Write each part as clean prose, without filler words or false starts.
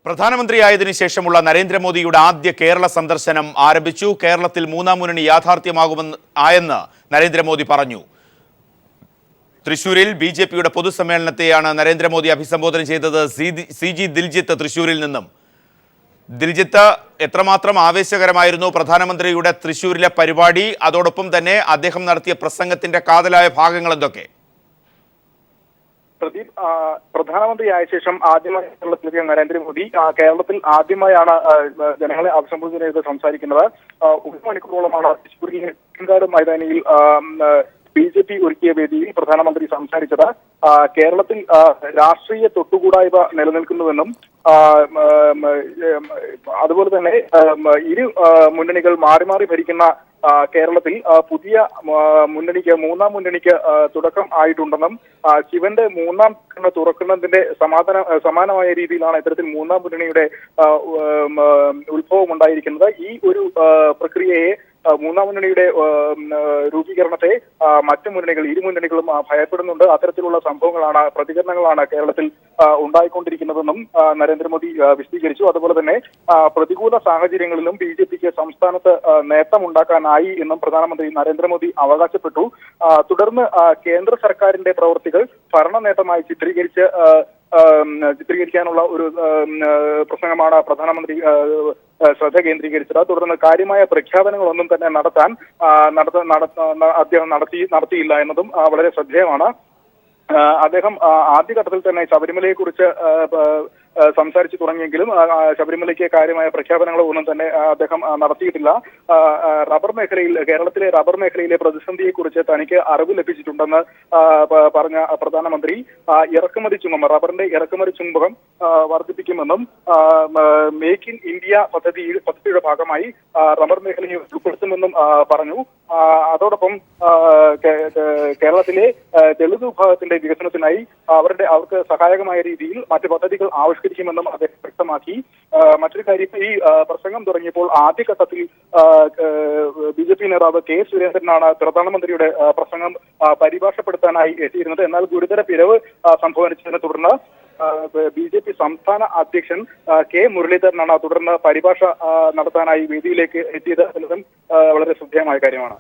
പ്രധാനമന്ത്രിയായതിനു ശേഷമുള്ള നരേന്ദ്രമോദിയുടെ ആദ്യ കേരള സന്ദർശനം ആരംഭിച്ചു. കേരളത്തിൽ മൂന്നാം മുന്നണി യാഥാർത്ഥ്യമാകുമെന്ന് നരേന്ദ്രമോദി പറഞ്ഞു. തൃശൂരിൽ ബിജെപിയുടെ പൊതുസമ്മേളനത്തെയാണ് നരേന്ദ്രമോദി അഭിസംബോധന ചെയ്തത്. സി.ജി. ദിൽജിത്ത് തൃശൂരിൽ നിന്നും. ദിൽജിത്ത്, എത്രമാത്രം ആവേശകരമായിരുന്നു പ്രധാനമന്ത്രിയുടെ തൃശൂരിലെ പരിപാടി? അതോടൊപ്പം തന്നെ അദ്ദേഹം നടത്തിയ പ്രസംഗത്തിന്റെ കാതലായ ഭാഗങ്ങൾ എന്തൊക്കെ? പ്രദീപ്, പ്രധാനമന്ത്രിയായ ശേഷം ആദ്യമായി കേരളത്തിലെത്തിയ നരേന്ദ്രമോദി കേരളത്തിൽ ആദ്യമായാണ് ജനങ്ങളെ അഭിസംബോധന ചെയ്ത് സംസാരിക്കുന്നത്. 1 മണിക്കൂറോളമാണ് തൃശ്ശൂർ മൈതാനിയിൽ ബിജെപി ഒരുക്കിയ വേദിയിൽ പ്രധാനമന്ത്രി സംസാരിച്ചത്. കേരളത്തിൽ രാഷ്ട്രീയ തൊട്ടുകൂടായ്മ നിലനിൽക്കുന്നുവെന്നും അതുപോലെ തന്നെ ഇരു മുന്നണികൾ മാറി മാറി ഭരിക്കുന്ന കേരളത്തിൽ പുതിയ മുന്നണിക്ക് മൂന്നാം മുന്നണിക്ക് തുടക്കം ആയിട്ടുണ്ടെന്നും ശിവന്റെ മൂന്നാം തുറക്കുന്നതിന്റെ സമാനമായ രീതിയിലാണ് ഇത്തരത്തിൽ മൂന്നാം മുന്നണിയുടെ ഉത്ഭവം ഉണ്ടായിരിക്കുന്നത്. ഈ ഒരു പ്രക്രിയയെ മൂന്നാം മുന്നണിയുടെ രൂപീകരണത്തെ മറ്റു മുന്നണികൾ ഇരു മുന്നണികളും ഭയപ്പെടുന്നുണ്ട്. അത്തരത്തിലുള്ള സംഭവങ്ങളാണ് പ്രതികരണങ്ങളാണ് കേരളത്തിൽ ഉണ്ടായിക്കൊണ്ടിരിക്കുന്നതെന്നും നരേന്ദ്രമോദി വിശദീകരിച്ചു. അതുപോലെ തന്നെ പ്രതികൂല സാഹചര്യങ്ങളിലും ബിജെപിക്ക് സംസ്ഥാനത്ത് നേട്ടമുണ്ടാക്കാനായി എന്നും പ്രധാനമന്ത്രി നരേന്ദ്രമോദി അവകാശപ്പെട്ടു. തുടർന്ന് കേന്ദ്ര സർക്കാരിന്റെ പ്രവൃത്തികൾ ഭരണ നേട്ടമായി ചിത്രീകരിക്കാനുള്ള ഒരു പ്രസംഗമാണ് പ്രധാനമന്ത്രി ശ്രദ്ധ കേന്ദ്രീകരിച്ചത്. തുടർന്ന് കാര്യമായ പ്രഖ്യാപനങ്ങളൊന്നും തന്നെ അദ്ദേഹം നടത്തിയില്ല എന്നതും വളരെ ശ്രദ്ധേയമാണ്. അദ്ദേഹം ആദ്യഘട്ടത്തിൽ തന്നെ ശബരിമലയെക്കുറിച്ച് സംസാരിച്ചു തുടങ്ങിയെങ്കിലും ശബരിമലയ്ക്ക് കാര്യമായ പ്രഖ്യാപനങ്ങളോ ഒന്നും തന്നെ അദ്ദേഹം നടത്തിയിട്ടില്ല. കേരളത്തിലെ റബ്ബർ മേഖലയിലെ പ്രതിസന്ധിയെക്കുറിച്ച് തനിക്ക് അറിവ് ലഭിച്ചിട്ടുണ്ടെന്ന് പറഞ്ഞ പ്രധാനമന്ത്രി റബ്ബറിന്റെ ഇറക്കുമതി ചുങ്കം വർദ്ധിപ്പിക്കുമെന്നും മേക്ക് ഇൻ ഇന്ത്യ പദ്ധതിയുടെ ഭാഗമായി റബ്ബർ മേഖലയെ ഉൾപ്പെടുത്തുമെന്നും പറഞ്ഞു. അതോടൊപ്പം കേരളത്തിലെ തെലുങ്ക് വിഭാഗത്തിന്റെ വികസനത്തിനായി അവർക്ക് സഹായകമായ രീതിയിൽ മറ്റ് പദ്ധതികൾ ആവിഷ്കരിക്കുമെന്നും അദ്ദേഹം വ്യക്തമാക്കി. മറ്റൊരു കാര്യം, ഈ പ്രസംഗം തുടങ്ങിയപ്പോൾ ആദ്യഘട്ടത്തിൽ ബിജെപി നേതാവ് കെ സുരേന്ദ്രനാണ് പ്രധാനമന്ത്രിയുടെ പ്രസംഗം പരിഭാഷപ്പെടുത്താനായി എത്തിയിരുന്നത്. എന്നാൽ ഗുരുതര പിഴവ് സംഭവിച്ചതിനെ തുടർന്ന് ബിജെപി സംസ്ഥാന അധ്യക്ഷൻ കെ മുരളീധരനാണ് തുടർന്ന് പരിഭാഷ നടത്താനായി വേദിയിലേക്ക് എത്തിയത് എന്നതും വളരെ ശ്രദ്ധേയമായ കാര്യമാണ്.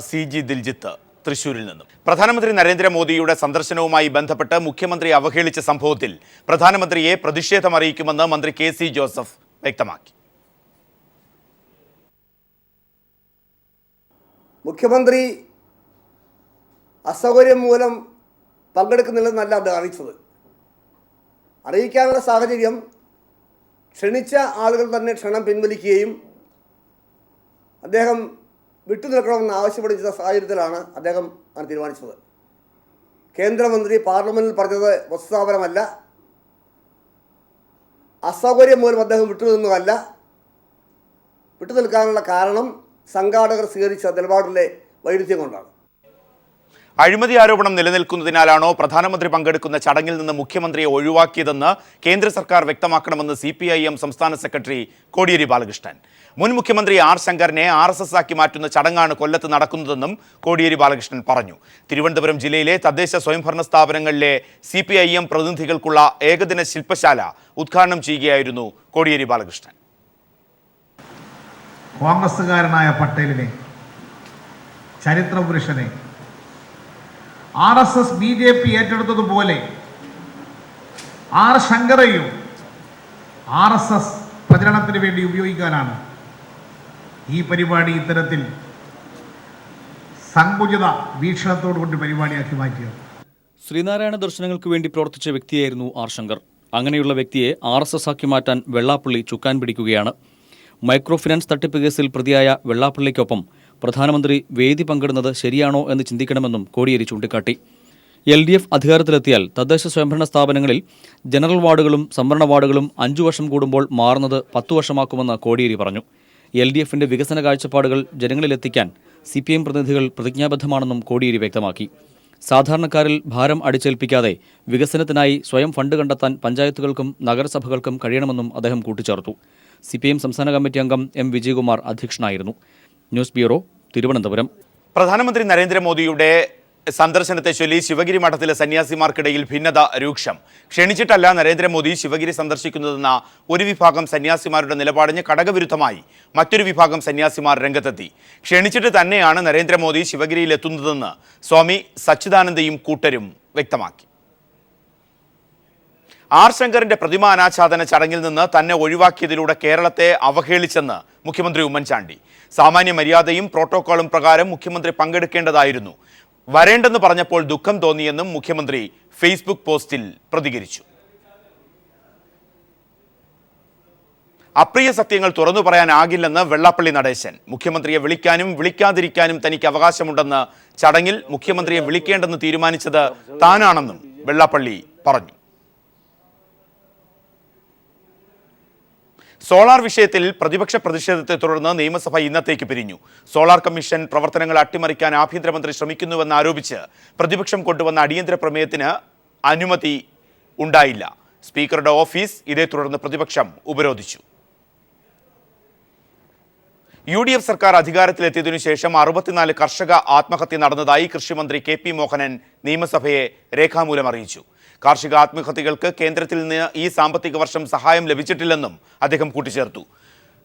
സി.ജി. ദിൽജിത്ത് തൃശൂരിൽ നിന്നും. പ്രധാനമന്ത്രി നരേന്ദ്രമോദിയുടെ സന്ദർശനവുമായി ബന്ധപ്പെട്ട് മുഖ്യമന്ത്രി അവഹേളിച്ച സംഭവത്തിൽ പ്രധാനമന്ത്രിയെ പ്രതിഷേധമറിയിക്കുമെന്ന് മന്ത്രി കെ.സി. ജോസഫ് വ്യക്തമാക്കി. മുഖ്യമന്ത്രി അസൗകര്യം മൂലം പങ്കെടുക്കുന്നില്ലെന്നല്ല അദ്ദേഹം അറിയിച്ചത്. അറിയിക്കാനുള്ള സാഹചര്യം ക്ഷണിച്ച ആളുകൾ തന്നെ ക്ഷണം പിൻവലിക്കുകയും അദ്ദേഹം വിട്ടുനിൽക്കണമെന്ന് ആവശ്യപ്പെടുന്ന സാഹചര്യത്തിലാണ് അദ്ദേഹം തീരുമാനിച്ചത്. കേന്ദ്രമന്ത്രി പാർലമെന്റിൽ പറഞ്ഞത് വസ്തുതാപരമല്ല. അസൗകര്യം മൂലം അദ്ദേഹം വിട്ടുനിൽക്കാനുള്ള കാരണം സംഘാടകർ സ്വീകരിച്ച നിലപാടിലെ വൈരുദ്ധ്യം കൊണ്ടാണ്. അഴിമതി ആരോപണം നിലനിൽക്കുന്നതിനാലാണോ പ്രധാനമന്ത്രി പങ്കെടുക്കുന്ന ചടങ്ങിൽ നിന്ന് മുഖ്യമന്ത്രിയെ ഒഴിവാക്കിയതെന്ന് കേന്ദ്ര സർക്കാർ വ്യക്തമാക്കണമെന്ന് CPIM സംസ്ഥാന സെക്രട്ടറി കോടിയേരി ബാലകൃഷ്ണൻ. മുൻ മുഖ്യമന്ത്രി ആർ ശങ്കറിനെ RSS ആക്കി മാറ്റുന്ന ചടങ്ങാണ് കൊല്ലത്ത് നടക്കുന്നതെന്നും കോടിയേരി ബാലകൃഷ്ണൻ പറഞ്ഞു. തിരുവനന്തപുരം ജില്ലയിലെ തദ്ദേശ സ്വയംഭരണ സ്ഥാപനങ്ങളിലെ CPIM പ്രതിനിധികൾക്കുള്ള ഏകദിന ശില്പശാല ഉദ്ഘാടനം ചെയ്യുകയായിരുന്നു കോടിയേരി ബാലകൃഷ്ണൻ. കോൺഗ്രസുകാരനായ പട്ടേലിനെ, ചരിത്ര പുരുഷനെ RSS BJP ഏറ്റെടുത്തതുപോലെ ആർ ശങ്കറേയും RSS പ്രചരണത്തിന് വേണ്ടി ഉപയോഗിക്കാനാണ് ഈ പരിപാടി ഇത്തരത്തിൽ സങ്കുചിത വീക്ഷണത്തോടുകൂടി പരിപാടിയാക്കി മാറ്റിയത്. ശ്രീനാരായണ ദർശനങ്ങൾക്ക് വേണ്ടി പ്രവർത്തിച്ച വ്യക്തിയായിരുന്നു ആർ ശങ്കർ. അങ്ങനെയുള്ള വ്യക്തിയെ RSS ആക്കി മാറ്റാൻ വെള്ളാപ്പള്ളി ചുക്കാൻ പിടിക്കുകയാണ്. മൈക്രോ ഫിനാൻസ് തട്ടിപ്പ് കേസിൽ പ്രതിയായ വെള്ളാപ്പള്ളിക്കൊപ്പം പ്രധാനമന്ത്രി വേദി പങ്കിടുന്നത് ശരിയാണോ എന്ന് ചിന്തിക്കണമെന്നും കോടിയേരി ചൂണ്ടിക്കാട്ടി. LDF അധികാരത്തിലെത്തിയാൽ തദ്ദേശ സ്വയംഭരണ സ്ഥാപനങ്ങളിൽ ജനറൽ വാർഡുകളും സംവരണ വാർഡുകളും 5 വർഷം കൂടുമ്പോൾ മാറുന്നത് 10 വർഷമാക്കുമെന്ന് കോടിയേരി പറഞ്ഞു. LDFന്റെ വികസന കാഴ്ചപ്പാടുകൾ ജനങ്ങളിലെത്തിക്കാൻ CPIM പ്രതിനിധികൾ പ്രതിജ്ഞാബദ്ധമാണെന്നും കോടിയേരി വ്യക്തമാക്കി. സാധാരണക്കാരിൽ ഭാരം അടിച്ചേൽപ്പിക്കാതെ വികസനത്തിനായി സ്വയം ഫണ്ട് കണ്ടെത്താൻ പഞ്ചായത്തുകൾക്കും നഗരസഭകൾക്കും കഴിയണമെന്നും അദ്ദേഹം കൂട്ടിച്ചേർത്തു. CPIM സംസ്ഥാന കമ്മിറ്റി അംഗം M. വിജയകുമാർ അധ്യക്ഷനായിരുന്നു. News bureau, Thiruvananthapuram. പ്രധാനമന്ത്രി നരേന്ദ്രമോദിയുടെ സന്ദർശനത്തെ ചൊല്ലി ശിവഗിരി മഠത്തിലെ സന്യാസിമാർക്കിടയിൽ ഭിന്നത രൂക്ഷം. ക്ഷണിച്ചിട്ടല്ല നരേന്ദ്രമോദി ശിവഗിരി സന്ദർശിക്കുന്നതെന്ന ഒരു വിഭാഗം സന്യാസിമാരുടെ നിലപാടിന് കടകവിരുദ്ധമായി മറ്റൊരു വിഭാഗം സന്യാസിമാർ രംഗത്തെത്തി. ക്ഷണിച്ചിട്ട് തന്നെയാണ് നരേന്ദ്രമോദി ശിവഗിരിയിൽ എത്തുന്നതെന്ന് സ്വാമി സച്ചിദാനന്ദയും കൂട്ടരും വ്യക്തമാക്കി. ആർ ശങ്കറിന്റെ പ്രതിമ അനാച്ഛാദന ചടങ്ങിൽ നിന്ന് തന്നെ ഒഴിവാക്കിയതിലൂടെ കേരളത്തെ അവഹേളിച്ചെന്ന് മുഖ്യമന്ത്രി ഉമ്മൻചാണ്ടി. സാമാന്യ മര്യാദയും പ്രോട്ടോക്കോളും പ്രകാരം മുഖ്യമന്ത്രി പങ്കെടുക്കേണ്ടതായിരുന്നു. വരേണ്ടെന്ന് പറഞ്ഞപ്പോൾ ദുഃഖം തോന്നിയെന്നും മുഖ്യമന്ത്രി ഫേസ്ബുക്ക് പോസ്റ്റിൽ പ്രതികരിച്ചു. അപ്രിയ സത്യങ്ങൾ തുറന്നു പറയാനാകില്ലെന്ന് വെള്ളാപ്പള്ളി നടേശൻ. മുഖ്യമന്ത്രിയെ വിളിക്കാനും വിളിക്കാതിരിക്കാനും തനിക്ക് അവകാശമുണ്ടെന്ന് ചടങ്ങിൽ മുഖ്യമന്ത്രിയെ വിളിക്കേണ്ടെന്ന് തീരുമാനിച്ചത് താനാണെന്നും വെള്ളാപ്പള്ളി പറഞ്ഞു. സോളാർ വിഷയത്തിൽ പ്രതിപക്ഷ പ്രതിഷേധത്തെ തുടർന്ന് നിയമസഭ ഇന്നത്തേക്ക് പിരിഞ്ഞു. സോളാർ കമ്മീഷൻ പ്രവർത്തനങ്ങൾ അട്ടിമറിക്കാൻ ആഭ്യന്തരമന്ത്രി ശ്രമിക്കുന്നുവെന്ന് ആരോപിച്ച് പ്രതിപക്ഷം കൊണ്ടുവന്ന അടിയന്തര പ്രമേയത്തിന് അനുമതി ഉണ്ടായില്ല. സ്പീക്കറുടെ ഓഫീസ് ഇതേ തുടർന്ന് പ്രതിപക്ഷം ഉപരോധിച്ചു. UDF സർക്കാർ അധികാരത്തിലെത്തിയതിനു ശേഷം 64 കർഷക ആത്മഹത്യ നടന്നതായി കൃഷിമന്ത്രി KP മോഹനൻ നിയമസഭയെ രേഖാമൂലം അറിയിച്ചു. കാർഷിക ആത്മഹത്യകൾക്ക് കേന്ദ്രത്തിൽ നിന്ന് ഈ സാമ്പത്തിക വർഷം സഹായം ലഭിച്ചിട്ടില്ലെന്നും അദ്ദേഹം കൂട്ടിച്ചേർത്തു.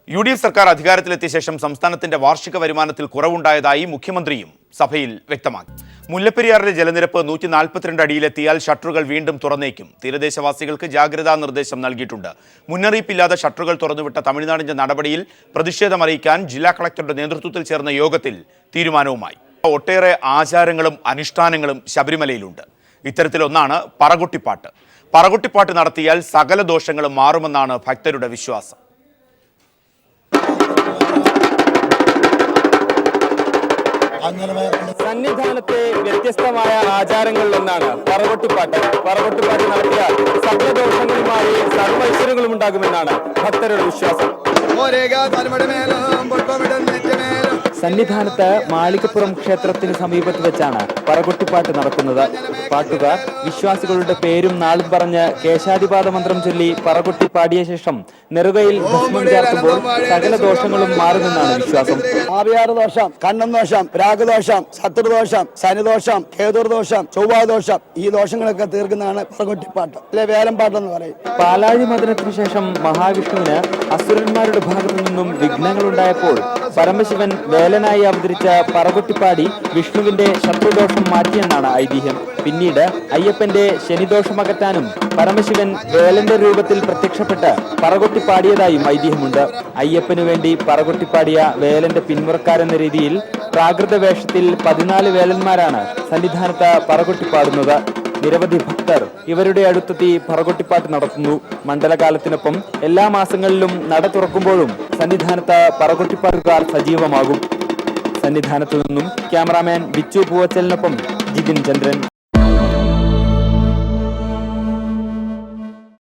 UDF സർക്കാർ അധികാരത്തിലെത്തിയ ശേഷം സംസ്ഥാനത്തിന്റെ വാർഷിക വരുമാനത്തിൽ കുറവുണ്ടായതായി മുഖ്യമന്ത്രിയും സഭയിൽ വ്യക്തമാക്കി. മുല്ലപ്പെരിയാറിലെ ജലനിരപ്പ് 142 അടിയിലെത്തിയാൽ ഷട്ടറുകൾ വീണ്ടും തുറന്നേക്കും. തീരദേശവാസികൾക്ക് ജാഗ്രതാ നിർദ്ദേശം നൽകിയിട്ടുണ്ട്. മുന്നറിയിപ്പില്ലാതെ ഷട്ടറുകൾ തുറന്നുവിട്ട തമിഴ്നാടിന്റെ നടപടിയിൽ പ്രതിഷേധമറിയിക്കാൻ ജില്ലാ കളക്ടറുടെ നേതൃത്വത്തിൽ ചേർന്ന യോഗത്തിൽ തീരുമാനവുമായി. ഒട്ടേറെ ആചാരങ്ങളും അനുഷ്ഠാനങ്ങളും ശബരിമലയിലുണ്ട്. ഇത്തരത്തിലൊന്നാണ് പറകൊട്ടിപ്പാട്ട്. പറകൊട്ടിപ്പാട്ട് നടത്തിയാൽ സകല ദോഷങ്ങളും മാറുമെന്നാണ് ഭക്തരുടെ വിശ്വാസം. സന്നിധാനത്തെ വ്യത്യസ്തമായ ആചാരങ്ങളിലൊന്നാണ് പറകൊട്ടിപ്പാട്ട്. പറകൊട്ടിപ്പാട്ട് നടത്തിയാൽ സകല ദോഷങ്ങളുമായി സർവൈശ്വര്യങ്ങളും ഉണ്ടാകുമെന്നാണ് ഭക്തരുടെ വിശ്വാസം. സന്നിധാനത്ത് മാളികപ്പുറം ക്ഷേത്രത്തിന് സമീപത്ത് വെച്ചാണ് പറകൊട്ടിപ്പാട്ട് നടക്കുന്നത്. പാട്ടുകാർ വിശ്വാസികളുടെ പേരും നാളും പറഞ്ഞ് കേശാദിപാത മന്ത്രം ചൊല്ലി പറകൊട്ടി പാടിയ ശേഷം നെറുകയിൽ ഭസ്മം ചേർക്കുമ്പോൾ സകല ദോഷങ്ങളും മാറുമെന്നാണ് വിശ്വാസം. ആവിയാറുദോഷം, കണ്ണം ദോഷം, രാഗദോഷം, ശത്രുദോഷം, ശനിദോഷം, കേതുർദോഷം, ചൊവ്വാദോഷം, ഈ ദോഷങ്ങളൊക്കെ തീർക്കുന്നതാണ് പറകൊട്ടിപ്പാട്ട്, അല്ലെ വേലമ്പാട്ടെന്ന് പറയും. പാലാഴി മദനത്തിനു ശേഷം മഹാവിഷ്ണുവിന് അസുരന്മാരുടെ ഭാഗത്തു നിന്നും വിഘ്നങ്ങളുണ്ടായപ്പോൾ പരമശിവൻ വേലനായി അവതരിച്ച പറകൊട്ടിപ്പാടി വിഷ്ണുവിന്റെ ശത്രുദോഷം മാറ്റിയെന്നാണ് ഐതിഹ്യം. പിന്നീട് അയ്യപ്പന്റെ ശനിദോഷമകറ്റാനും പരമശിവൻ വേലന്റെ രൂപത്തിൽ പ്രത്യക്ഷപ്പെട്ട് പറകൊട്ടിപ്പാടിയതായും ഐതിഹ്യമുണ്ട്. അയ്യപ്പനു വേണ്ടി പറകൊട്ടിപ്പാടിയ വേലന്റെ പിന്മുറക്കാരെന്ന രീതിയിൽ പ്രാകൃത വേഷത്തിൽ 14 വേലന്മാരാണ് സന്നിധാനത്ത് പറകൊട്ടിപ്പാടുന്നത്. നിരവധി ഭക്തർ ഇവരുടെ അടുത്തെത്തി പറകൊട്ടിപ്പാട്ട് നടത്തുന്നു. മണ്ഡലകാലത്തിനൊപ്പം എല്ലാ മാസങ്ങളിലും നട തുറക്കുമ്പോഴും സന്നിധാനത്ത് പറകൊട്ടിപ്പാട്ടുകാർ സജീവമാകും. സന്നിധാനത്തു നിന്നും ക്യാമറാമാൻ ബിച്ചു പൂവച്ചലിനൊപ്പം ജിതിൻ ചന്ദ്രൻ.